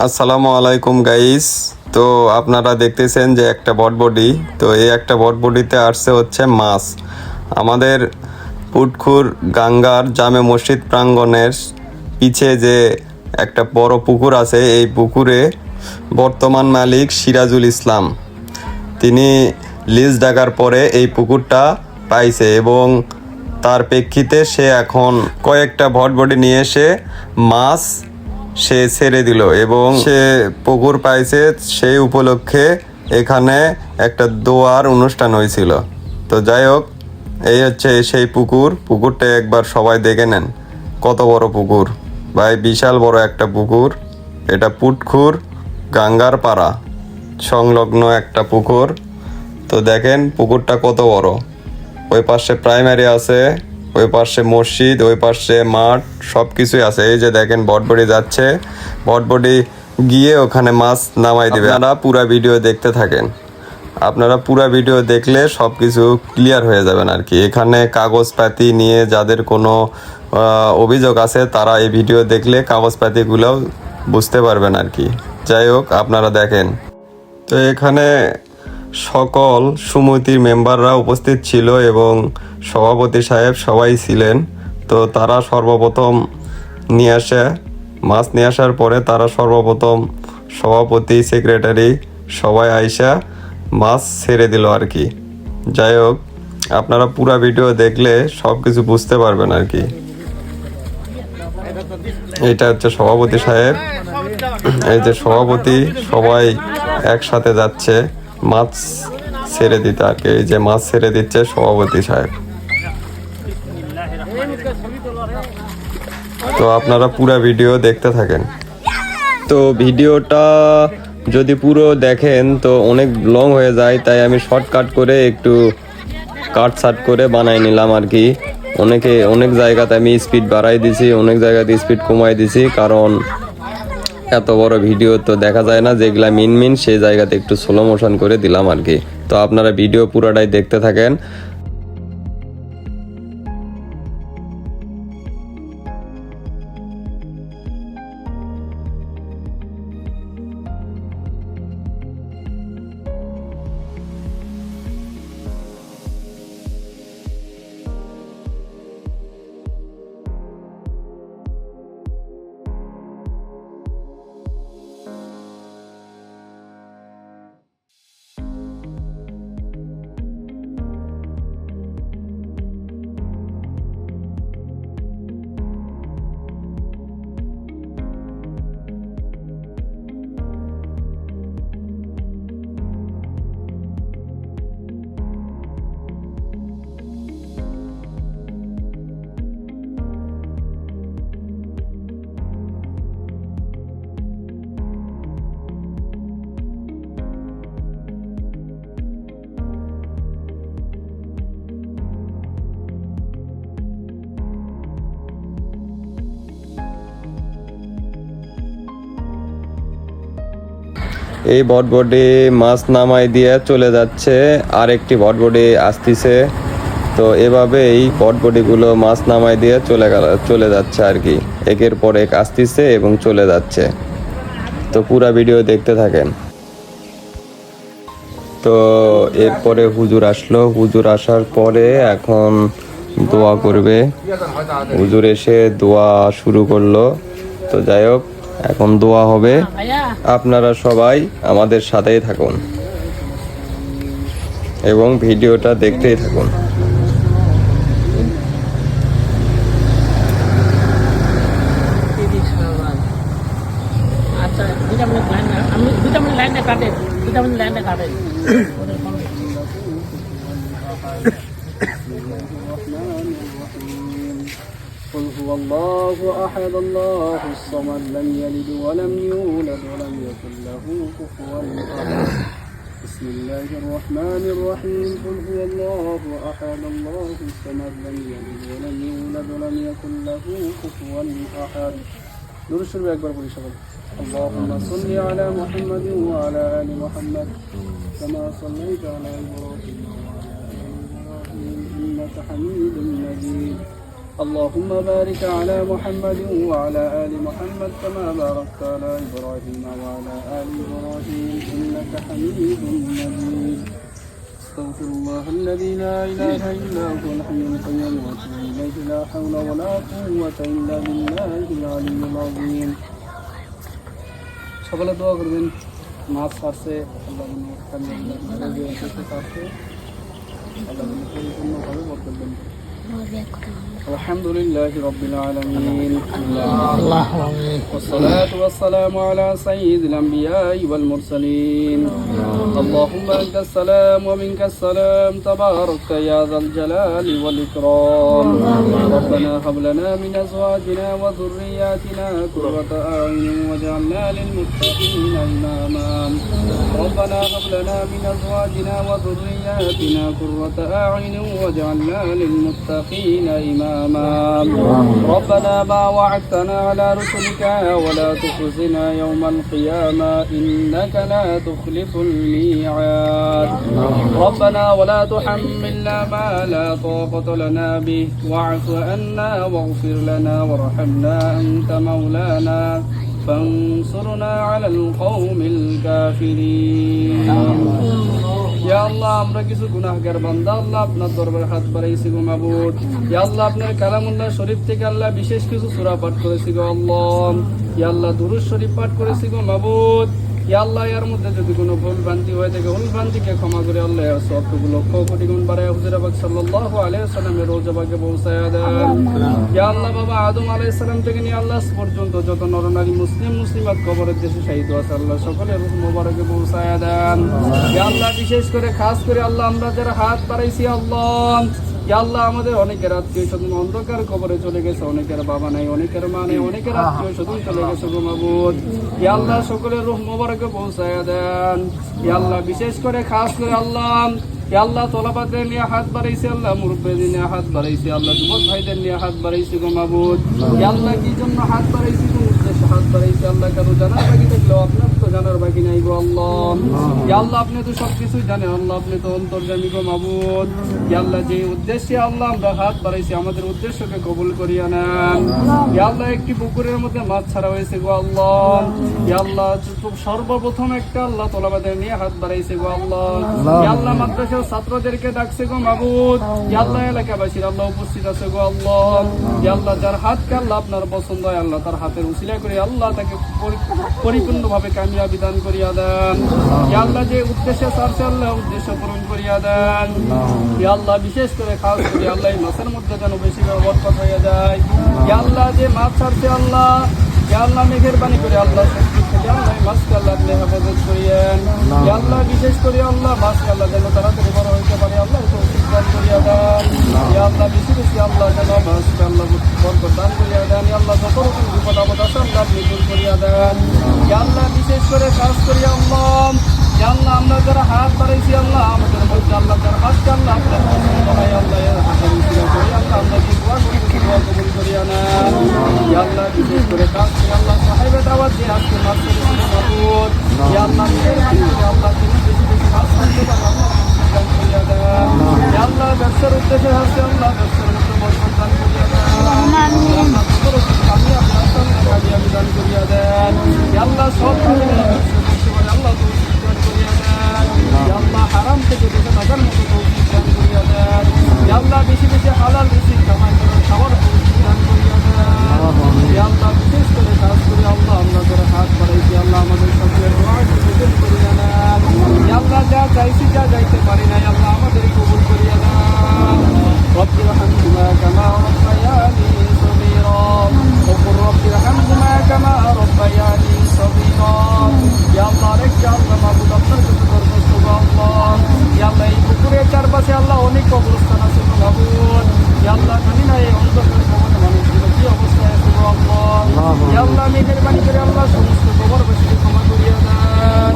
আসসালামু আলাইকুম গাইস। তো আপনারা দেখতেছেন যে একটা বটবডি, তো এই একটা বটবডিতে আসছে হচ্ছে মাছ। আমাদের পুটখুর গাঙ্গার জামে মসজিদ প্রাঙ্গণের পিছে যে একটা বড় পুকুর আছে, এই পুকুরে বর্তমান মালিক সিরাজুল ইসলাম, তিনি লিজ ডাকার পরে এই পুকুরটা পাইছে এবং তার প্রেক্ষিতে সে এখন কয়েকটা বটবডি নিয়ে এসে মাছ সে ছেড়ে দিল এবং সে পুকুর পাইছে। সেই উপলক্ষে এখানে একটা দোয়ার অনুষ্ঠান হয়েছিল। তো যাই হোক, এই হচ্ছে সেই পুকুরটা একবার সবাই দেখে নেন। কত বড় পুকুর ভাই, বিশাল বড় একটা পুকুর। এটা পুটখুর গাঙ্গার পাড়া সংলগ্ন একটা পুকুর। তো দেখেন পুকুরটা কত বড়। ওই পাশে প্রাইমারি আছে, ওই পাশে মসজিদ, ওই পাশে মাঠ, সব কিছুই আছে। এই যে দেখেন বটবডি যাচ্ছে, বটবডি গিয়ে ওখানে মাছ নামাই দিবে। আপনারা পুরা ভিডিও দেখতে থাকেন। আপনারা পুরা ভিডিও দেখলে সব কিছু ক্লিয়ার হয়ে যাবেন আর কি। এখানে কাগজপাতি নিয়ে যাদের কোনো অভিযোগ আছে, তারা এই ভিডিও দেখলে কাগজপাতিগুলোও বুঝতে পারবেন আর কি। যাই হোক, আপনারা দেখেন। তো এখানে সকল সমিতির মেম্বাররা উপস্থিত ছিল এবং সভাপতি সাহেব সবাই ছিলেন। তো তারা সর্বপ্রথম মাছ নিয়ে আসার পরে তারা সর্বপ্রথম সভাপতি, সেক্রেটারি সবাই আইসা মাছ ছেড়ে দিল আর কি। যাই হোক, আপনারা পুরা ভিডিও দেখলে সব কিছু বুঝতে পারবেন আর কি। এটা হচ্ছে সভাপতি সাহেব, এই যে সভাপতি, সবাই একসাথে যাচ্ছে মাছ ছেড়ে দিতে আর কি। এই যে মাছ ছেড়ে দিচ্ছে সভাপতি সাহেব। তো আপনারা পুরো ভিডিও দেখতে থাকেন। তো ভিডিওটা যদি পুরো দেখেন তো অনেক লং হয়ে যায়, তাই আমি শর্টকাট করে একটু কাট করে বানাই নিলাম আর কি। অনেক জায়গাতে আমি স্পিড বাড়াই দিছি, অনেক জায়গাতে স্পিড কমাই দিছি, কারণ এত বড় ভিডিও তো দেখা যায় না। যেগুলা মিন সেই জায়গাতে একটু স্লো মোশন করে দিলাম আর কি। তো আপনারা ভিডিও পুরোটাই দেখতে থাকেন। এই বটবডি মাছ নামাই দিয়ে চলে যাচ্ছে, আরেকটি বটবডি আসতেছে। তো এভাবে এই বটবডিগুলো মাছ নামাই দিয়ে চলে যাচ্ছে আর কি। একের পর এক আসতেছে এবং চলে যাচ্ছে। তো পুরা ভিডিও দেখতে থাকেন। তো এরপরে হুজুর আসলো। হুজুর আসার পরে এখন দোয়া করবে। হুজুর এসে দোয়া শুরু করলো। তো যাই হোক, এখন দোয়া হবে। আপনারা সবাই আমাদের সাথেই থাকুন এবং ভিডিওটা দেখতেই থাকুন। قل هو الله أحد الله الصمد لم يلد ولم يولد ولم يكن له كفوا أحد بسم الله الرحمن الرحيم قل هو الله أحد الله الصمد لم يلد ولم يولد ولم يكن له كفوا أحد نور الشرب أكبر بولي شغل اللهم صل على محمد وعلى آل محمد كما صليت على إبراهيم وعلى آل إبراهيم إنك حميد مجيد اللهم بارك على محمد وعلى آل محمد كما باركت على إبراهيم وعلى آل إبراهيم إنك حميد مجيد استغفر الله الذي لا إله إلا هو الحي القيوم وأتوب إليه لا حول ولا قوة إلا بالله العلي العظيم সকলে দোয়া করবেন মাছ ছাড়ছে আল্লাহ ছাড়ছে আল্লাহ পরিপূর্ণভাবে বরকত দেন الحمد لله رب العالمين والصلاة والسلام على سيد الأنبياء والمرسلين اللهم أنت السلام ومنك السلام تبارك يا ذا الجلال والإكرام ربنا هب لنا من أزواجنا وذرياتنا قرة أعين واجعلنا للمتقين إماما ربنا هب لنا من أزواجنا وذرياتنا قرة أعين واجعلنا للمتقين إماما ربنا ما وعدتنا على رسلك ولا تخزنا يوم القيامة إنك لا تخلف الميعاد ربنا ولا تحملنا ما لا طاقة لنا به واعف عنا واغفر لنا وارحمنا أنت مولانا فانصرنا على القوم الكافرين ইয়া আল্লাহ আমরা কিছু গুনাহগার বান্দা আল্লাহ আপনার দরবারে হাত বাড়াইছি গো মাবুদ ইয়া আল্লাহ আপনার কালামুল্লাহ শরীফ থেকে আল্লাহ বিশেষ কিছু সূরা পাঠ করেছি গো আল্লাহ ইয়া আল্লাহ দুরূদ শরীফ পাঠ করেছি গো মাবুদ ইয়া আল্লাহ এর মধ্যে যদি কোনো ভুল ভ্রান্তি হয়ে থাকে ভুল ভ্রান্তিকে ক্ষমা করে আল্লাহ এর সবটুকু লক্ষ কোটি গুণ বাড়ায় হুজুর পাক সাল্লাল্লাহু আলাইহি ওয়াসাল্লামের রওজা পাকে পৌঁছায়া দেন ইয়া আল্লাহ বাবা আদম আলাইহিস সালাম থেকে নিয়ে আল্লাহ পর্যন্ত যত নরনারী মুসলিমাত কবরের দেশে শহীদ আছে আল্লাহ সকলের রূহ মোবারকে পৌঁছায়া দেন ইয়া আল্লাহ বিশেষ করে খাস করে আল্লাহ আমরা যারা হাত বাড়াইছি আল্লাহ ইয়া আল্লাহ আমাদের অনেকের আত্মীয় স্বজন অন্ধকার কবরে চলে গেছে অনেকের বাবা নাই অনেকের মা নেই অনেকের আত্মীয় স্বজন চলে গেছে গো মাবুদ ইয়া আল্লাহ সকলের রূহ মোবারকে পৌঁছায়া দেন ইয়া আল্লাহ বিশেষ করে খাস করে আল্লাহ ইয়া আল্লাহ তোলাবাদের নিয়ে হাত বাড়াইছে আল্লাহ মুরব্বিদের নিয়ে হাত বাড়াইছে আল্লাহ যুবক ভাইদের নিয়ে হাত বাড়াইছে গো মাবুদ ইয়া আল্লাহ কি জন্য হাত বাড়াইছে কোন উদ্দেশ্যে হাত বাড়াইছে আল্লাহ কারো জানার বাকি থাকলেও আপনার তো জানার বাকি নাই গো আল্লাহ ইয়া আল্লাহ আপনি তো সবকিছু জানেন আল্লাহ আপনি তো অন্তর্যামী গো মাবুদ ইয়া আল্লাহ যে উদ্দেশ্যে আল্লাহ আমরা হাত বাড়াইছি আমাদের উদ্দেশ্যকে কবুল করিয়া নেন ইয়া আল্লাহ একটি পুকুরের মধ্যে মাছ ছাড়া হয়েছে গো আল্লাহ ইয়া আল্লাহ সর্বপ্রথম একটা আল্লাহ তোলাবাদের নিয়ে হাত বাড়াইছে গো আল্লাহ ইয়া আল্লাহ মাদ্রাসা ছাত্রদেরকে ডাকছে গো মাবুদ ইয়া আল্লাহ এলাকাবাসীর আল্লাহ উপস্থিত আছে গো আল্লাহ ইয়া আল্লাহ যার হাতকে আল্লাহ আপনার পছন্দ হয় আল্লাহ তার হাতের উসিলা করে আল্লাহ তাকে পরিপূর্ণভাবে কামিয়াবি দান করিয়া দেন ইয়া আল্লাহ যে উদ্দেশ্যে ছাড়ছে আল্লাহ উদ্দেশ্য পূরণ করিয়া দেন ইয়া আল্লাহ বিশেষ করে খাস করে আল্লাহ এই মাছের মধ্যে যেন বেশি বরকত হয়ে যায় ইয়া আল্লাহ যে মাছ ছাড়ছে আল্লাহ ইয়া আল্লাহ মেহেরবানি করে আল্লাহ শক্তি থেকে আল্লাহ মাছকে আল্লাহ আপনি হেফাজত করিয়েন ইয়া আল্লাহ বিশেষ করে আল্লাহ মাছকে আল্লাহ যেন তাড়াতাড়ি বড় হইতে পারে আল্লাহ তৌফিক দান করিয়া দেন ইয়া আল্লাহ বেশি বেশি আল্লাহ যেন মাছকে আল্লাহ বরকত দান করিয়া দেন ইয়া আল্লাহ যত রকম বিপদ আপদ আছে আল্লাহ আপনি দূর করিয়া দেন ইয়া আল্লাহ বিশেষ করে কাজ করি আল্লাহ ইয়া আল্লাহ আমরা যারা হাত বাড়াইছি আল্লাহ আমাদের মধ্যে আল্লাহ যারা হাতকে আল্লাহ আপনার পছন্দ হয় আল্লাহ এর হাতের উসিলা করি আল্লাহ আমরা কি দোয়া করি দোয়া কবুল করিয়া নেন ইয়া আল্লাহ বিশেষ করে কাজ করি আল্লাহ সাহেবের দাওয়াত দিয়ে আজকে মাছ করেছি মাবুদ ইয়া আল্লাহ মেহেরবানি করে আল্লাহ তুমি বেশি বেশি মাছ খাইতে পারেন আল্লাহ দান করিয়া দেন ইয়া আল্লাহ ব্যবসার উদ্দেশ্যে আছে আল্লাহ ব্যবসার মধ্যে বরকত দান করিয়া দেন আল্লাহ যত রকম কামিয়াবি দান করিয়া দেন ইয়া আল্লাহ সব কামিয়াবি করতে পারে আল্লাহ তৌফিক দান করিয়া দেন ইয়া আল্লাহ হারাম থেকে বেঁচে থাকার মতো তৌফিক দান করিয়া দেন ইয়া আল্লাহ বেশি বেশি হালাল রিজিক কামাই করে খাওয়ার তৌফিক দান করিয়া দেন ইয়া আল্লাহ বিশেষ করে কাজ করে আল্লাহ আমরা যারা হাত বাড়াইছি আল্লাহ আমাদের সকলের দোয়াকে কবুল করিয়া নেন ইয়া আল্লাহ যা চাইছি যা যাইতে পারি নাই আল্লাহ আমাদের কবুল করিয়া নেন রব্বি রহমহুমা কামা রব্বায়ানি সগীরা ওয়া রব্বি রহমহুমা কামা রব্বায়ানি সগীরা ইয়া আল্লাহ রেখে আল্লাহ মাবুদ আপনার কাছে দরখাস্ত গো আল্লাহ ইয়া আল্লাহ এই পুকুরের চারপাশে আল্লাহ অনেক কবরস্থান আছে গো মাবুদ ইয়া আল্লাহ জানি না এই অন্ধকার কবরে মানুষগুলো কি অবস্থায় আছে গো আল্লাহ ইয়া আল্লাহ মেহেরবানি করে আল্লাহ সমস্ত কবরবাসীকে ক্ষমা করিয়া দেন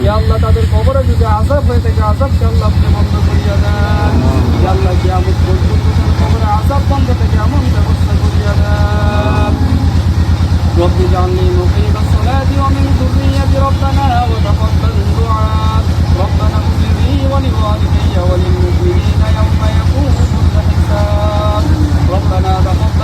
ইয়া আল্লাহ তাদের কবরে যদি আযাব হয়ে থাকে আযাবকে আল্লাহ আপনি বন্ধ করিয়া দেন ইয়া আল্লাহ কিয়ামত পর্যন্ত কবরে আযাব বন্ধ থেকে এমন ব্যবস্থা করিয়া দেন رب اجعلني مقيم الصلاة ومن ذريتي ربنا وتقبل دعاء ربنا اغفر لي ولوالدي وللمؤمنين يوم يقوم الحساب ربنا تقبل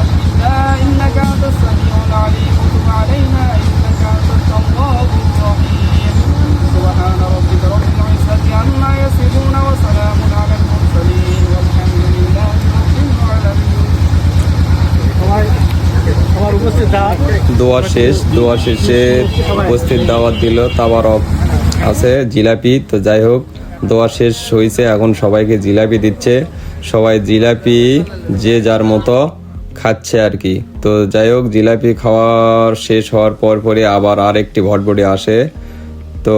দোয়া শেষে উপস্থিত দাওয়াত দিল তাবারক আছে জিলাপি। তো যাই হোক, দোয়া শেষ হয়েছে, এখন সবাইকে জিলাপি দিচ্ছে। সবাই জিলাপি যে যার মতো খাচ্ছে আর কি। তো যাই হোক, জিলাপি খাওয়ার শেষ হওয়ার পরই আবার আরেকটি ভটভটি আসে। তো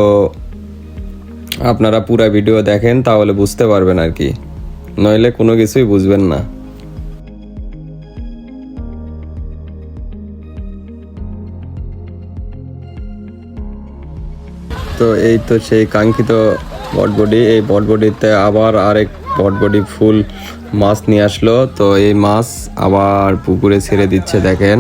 আপনারা পুরো ভিডিও দেখেন, তাহলে বুঝতে পারবেন আর কি, নইলে কোনো কিছুই বুঝবেন না। তো এই তো সেই কাঙ্ক্ষিত বটবডি। এই বটবডিতে আবার আরেক বটবডি ফুল মাছ নিয়ে আসলো। তো এই মাছ আবার পুকুরে ছেড়ে দিচ্ছে, দেখেন।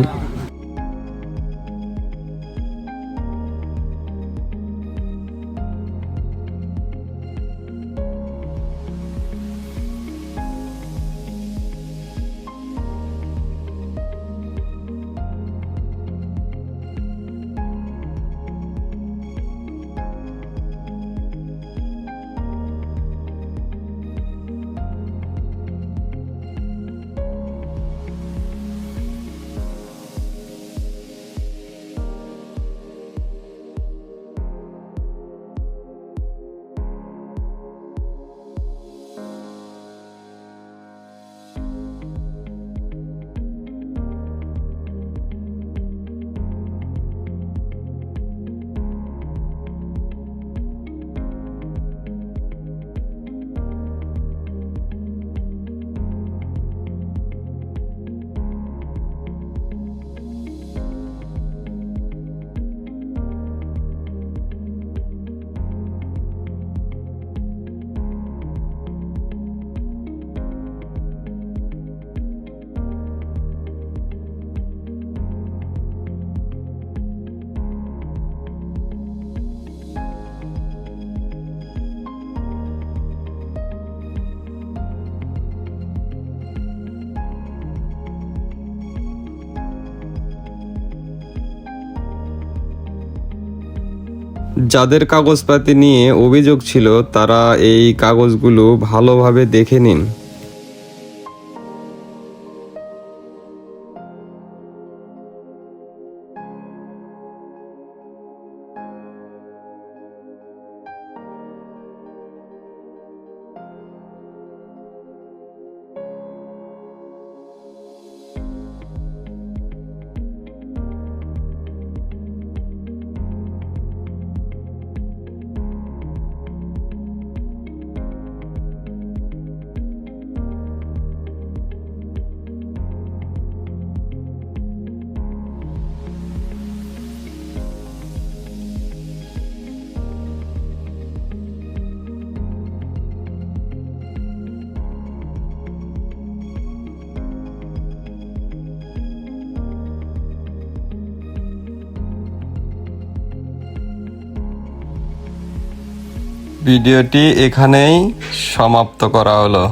যাদের কাগজপাতি নিয়ে অভিযোগ ছিল, তারা এই কাগজগুলো ভালোভাবে দেখে নিন। ভিডিওটি এখানেই সমাপ্ত করা হলো।